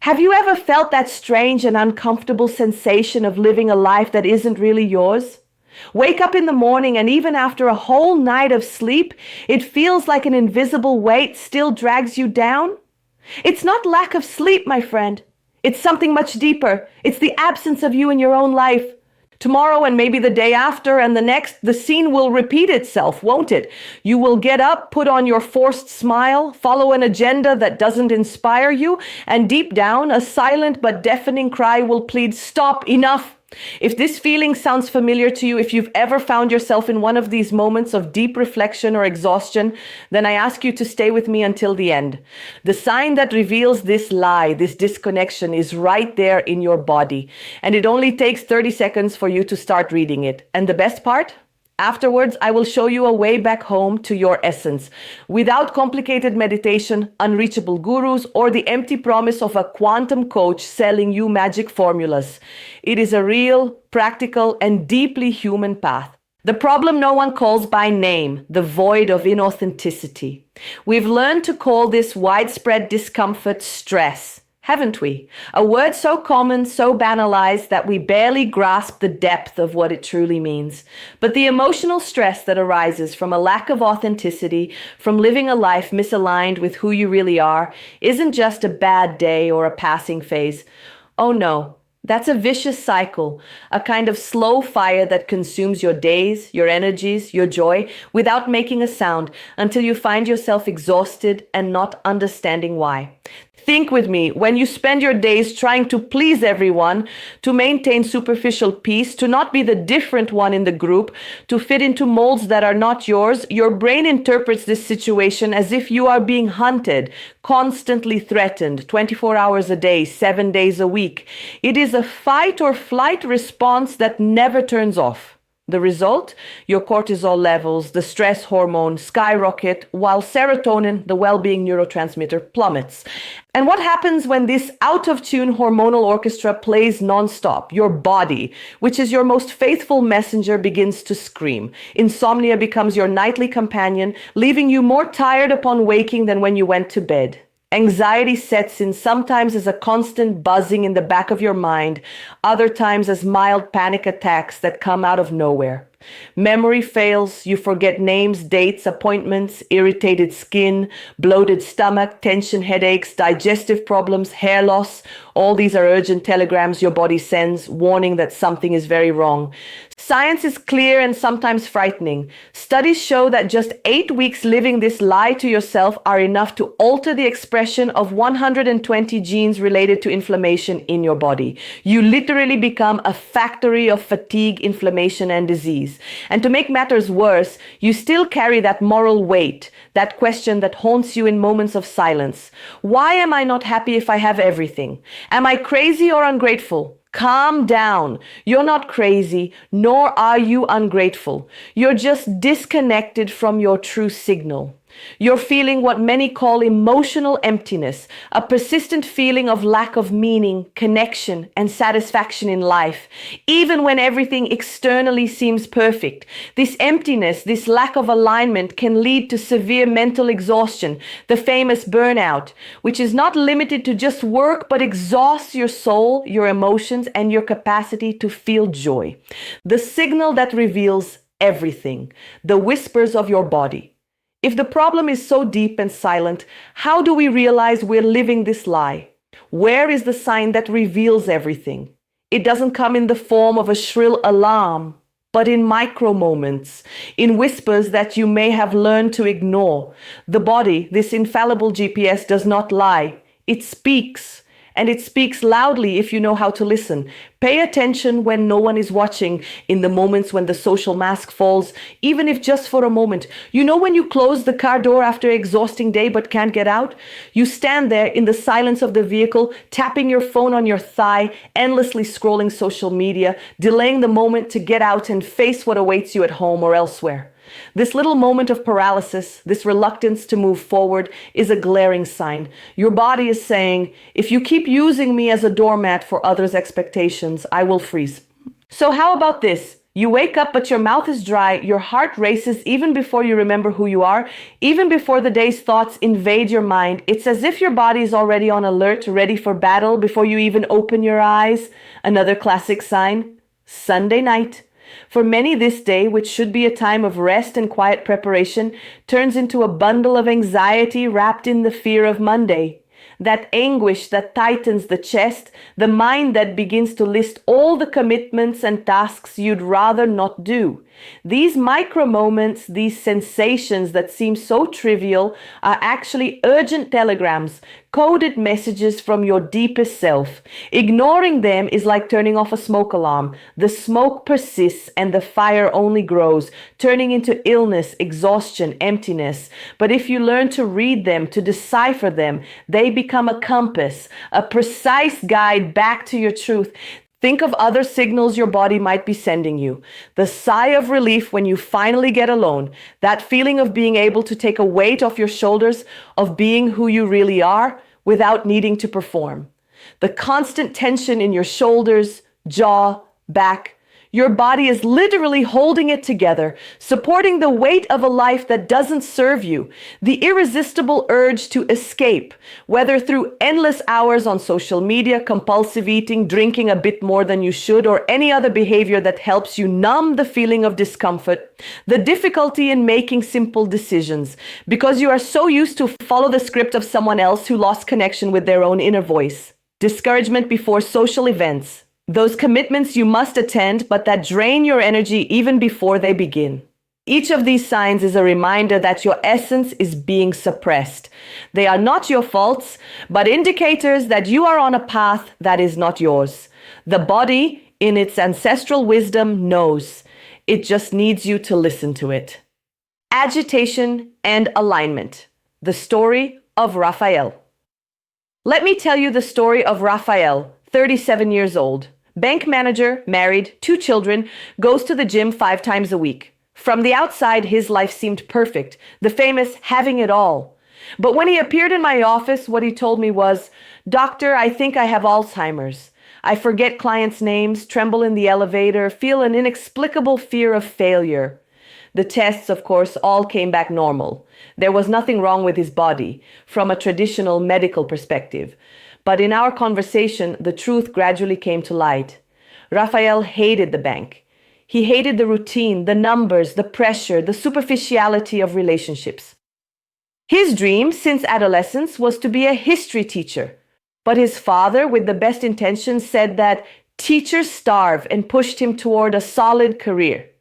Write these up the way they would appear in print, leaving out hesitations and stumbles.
Have you ever felt that strange and uncomfortable sensation of living a life that isn't really yours? Wake up in the morning and even after a whole night of sleep, it feels like an invisible weight still drags you down? It's not lack of sleep, my friend. It's something much deeper. It's the absence of you in your own life. Tomorrow and maybe the day after and the next, the scene will repeat itself, won't it? You will get up, put on your forced smile, follow an agenda that doesn't inspire you, and deep down, a silent but deafening cry will plead, "Stop, enough." If this feeling sounds familiar to you, if you've ever found yourself in one of these moments of deep reflection or exhaustion, then I ask you to stay with me until the end. The sign that reveals this lie, this disconnection, is right there in your body. And it only takes 30 seconds for you to start reading it. And the best part? Afterwards, I will show you a way back home to your essence, without complicated meditation, unreachable gurus, or the empty promise of a quantum coach selling you magic formulas. It is a real, practical, and deeply human path. The problem no one calls by name, the void of inauthenticity. We've learned to call this widespread discomfort stress, haven't we? A word so common, so banalized that we barely grasp the depth of what it truly means. But the emotional stress that arises from a lack of authenticity, from living a life misaligned with who you really are, isn't just a bad day or a passing phase. Oh no. That's a vicious cycle, a kind of slow fire that consumes your days, your energies, your joy, without making a sound, until you find yourself exhausted and not understanding why. Think with me, when you spend your days trying to please everyone, to maintain superficial peace, to not be the different one in the group, to fit into molds that are not yours, your brain interprets this situation as if you are being hunted, constantly threatened, 24 hours a day, 7 days a week. It is a fight or flight response that never turns off. The result? Your cortisol levels, the stress hormone, skyrocket, while serotonin, the well-being neurotransmitter, plummets. And what happens when this out-of-tune hormonal orchestra plays non-stop? Your body, which is your most faithful messenger, begins to scream. Insomnia becomes your nightly companion, leaving you more tired upon waking than when you went to bed. Anxiety sets in, sometimes as a constant buzzing in the back of your mind, other times as mild panic attacks that come out of nowhere. Memory fails, you forget names, dates, appointments, irritated skin, bloated stomach, tension headaches, digestive problems, hair loss. All these are urgent telegrams your body sends, warning that something is very wrong. Science is clear and sometimes frightening. Studies show that just 8 weeks living this lie to yourself are enough to alter the expression of 120 genes related to inflammation in your body. You literally become a factory of fatigue, inflammation, and disease. And to make matters worse, you still carry that moral weight, that question that haunts you in moments of silence. Why am I not happy if I have everything? Am I crazy or ungrateful? Calm down. You're not crazy, nor are you ungrateful. You're just disconnected from your true signal. You're feeling what many call emotional emptiness, a persistent feeling of lack of meaning, connection, and satisfaction in life, even when everything externally seems perfect. This emptiness, this lack of alignment can lead to severe mental exhaustion, the famous burnout, which is not limited to just work, but exhausts your soul, your emotions, and your capacity to feel joy. The signal that reveals everything, the whispers of your body. If the problem is so deep and silent, how do we realize we're living this lie? Where is the sign that reveals everything? It doesn't come in the form of a shrill alarm, but in micro moments, in whispers that you may have learned to ignore. The body, this infallible GPS, does not lie. It speaks. And it speaks loudly if you know how to listen. Pay attention when no one is watching, in the moments when the social mask falls, even if just for a moment. You know when you close the car door after an exhausting day but can't get out? You stand there in the silence of the vehicle, tapping your phone on your thigh, endlessly scrolling social media, delaying the moment to get out and face what awaits you at home or elsewhere. This little moment of paralysis, this reluctance to move forward, is a glaring sign. Your body is saying, if you keep using me as a doormat for others' expectations, I will freeze. So how about this? You wake up, but your mouth is dry, your heart races even before you remember who you are, even before the day's thoughts invade your mind. It's as if your body is already on alert, ready for battle before you even open your eyes. Another classic sign, Sunday night. For many, this day, which should be a time of rest and quiet preparation, turns into a bundle of anxiety wrapped in the fear of Monday. That anguish that tightens the chest, the mind that begins to list all the commitments and tasks you'd rather not do. These micro moments, these sensations that seem so trivial, are actually urgent telegrams, coded messages from your deepest self. Ignoring them is like turning off a smoke alarm. The smoke persists and the fire only grows, turning into illness, exhaustion, emptiness. But if you learn to read them, to decipher them, they become a compass, a precise guide back to your truth. Think of other signals your body might be sending you. The sigh of relief when you finally get alone, that feeling of being able to take a weight off your shoulders, of being who you really are without needing to perform. The constant tension in your shoulders, jaw, back. Your body is literally holding it together, supporting the weight of a life that doesn't serve you. The irresistible urge to escape, whether through endless hours on social media, compulsive eating, drinking a bit more than you should, or any other behavior that helps you numb the feeling of discomfort. The difficulty in making simple decisions, because you are so used to follow the script of someone else who lost connection with their own inner voice. Discouragement before social events. Those commitments you must attend, but that drain your energy even before they begin. Each of these signs is a reminder that your essence is being suppressed. They are not your faults, but indicators that you are on a path that is not yours. The body, in its ancestral wisdom, knows. It just needs you to listen to it. Agitation and alignment. The story of Raphael. Let me tell you the story of Raphael, 37 years old. Bank manager, married, 2 children, goes to the gym 5 times a week. From the outside, his life seemed perfect, the famous having it all. But when he appeared in my office, what he told me was, "Doctor, I think I have Alzheimer's. I forget clients' names, tremble in the elevator, feel an inexplicable fear of failure." The tests, of course, all came back normal. There was nothing wrong with his body, from a traditional medical perspective. But in our conversation, the truth gradually came to light. Raphael hated the bank. He hated the routine, the numbers, the pressure, the superficiality of relationships. His dream since adolescence was to be a history teacher. But his father, with the best intentions, said that teachers starve and pushed him toward a solid career.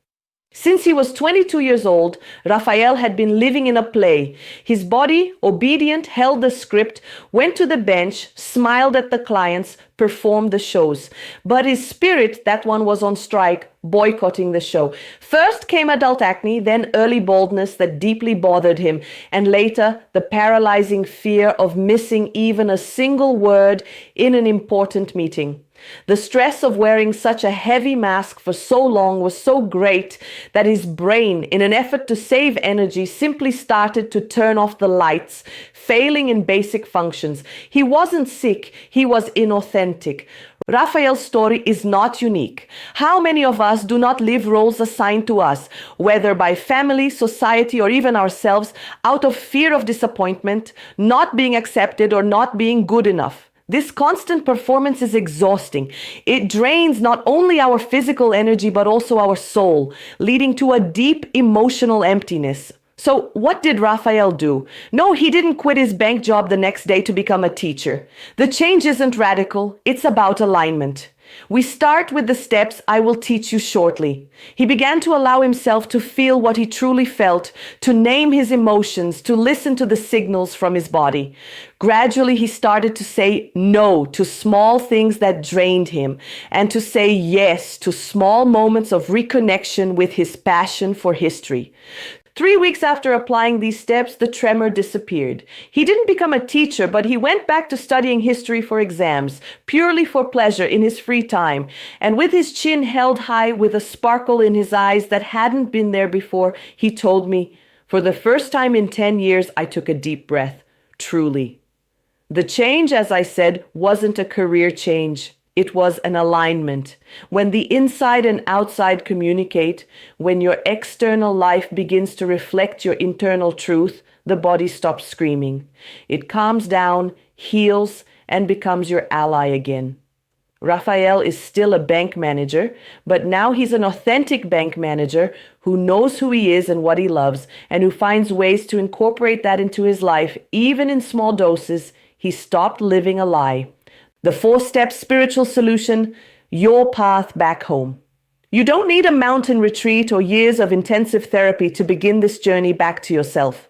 Since he was 22 years old, Raphael had been living in a play. His body, obedient, held the script, went to the bench, smiled at the clients, performed the shows. But his spirit, that one was on strike, boycotting the show. First came adult acne, then early baldness that deeply bothered him, and later the paralyzing fear of missing even a single word in an important meeting. The stress of wearing such a heavy mask for so long was so great that his brain, in an effort to save energy, simply started to turn off the lights, failing in basic functions. He wasn't sick, he was inauthentic. Raphael's story is not unique. How many of us do not live roles assigned to us, whether by family, society, or even ourselves, out of fear of disappointment, not being accepted, or not being good enough? This constant performance is exhausting. It drains not only our physical energy, but also our soul, leading to a deep emotional emptiness. So what did Raphael do? No, he didn't quit his bank job the next day to become a teacher. The change isn't radical, it's about alignment. We start with the steps I will teach you shortly. He began to allow himself to feel what he truly felt, to name his emotions, to listen to the signals from his body. Gradually, he started to say no to small things that drained him, and to say yes to small moments of reconnection with his passion for history. 3 weeks after applying these steps, the tremor disappeared. He didn't become a teacher, but he went back to studying history for exams, purely for pleasure in his free time, and with his chin held high, with a sparkle in his eyes that hadn't been there before, he told me, "For the first time in 10 years, I took a deep breath. Truly." The change, as I said, wasn't a career change. It was an alignment. When the inside and outside communicate, when your external life begins to reflect your internal truth, the body stops screaming. It calms down, heals, and becomes your ally again. Raphael is still a bank manager, but now he's an authentic bank manager who knows who he is and what he loves, and who finds ways to incorporate that into his life, even in small doses. He stopped living a lie. The 4-step spiritual solution, your path back home. You don't need a mountain retreat or years of intensive therapy to begin this journey back to yourself.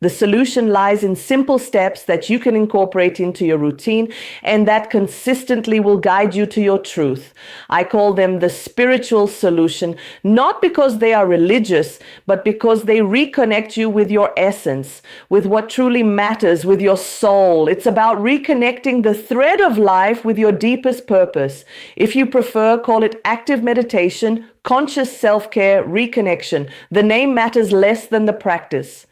The solution lies in simple steps that you can incorporate into your routine and that consistently will guide you to your truth. I call them the spiritual solution, not because they are religious, but because they reconnect you with your essence, with what truly matters, with your soul. It's about reconnecting the thread of life with your deepest purpose. If you prefer, call it active meditation, conscious self-care, reconnection. The name matters less than the practice.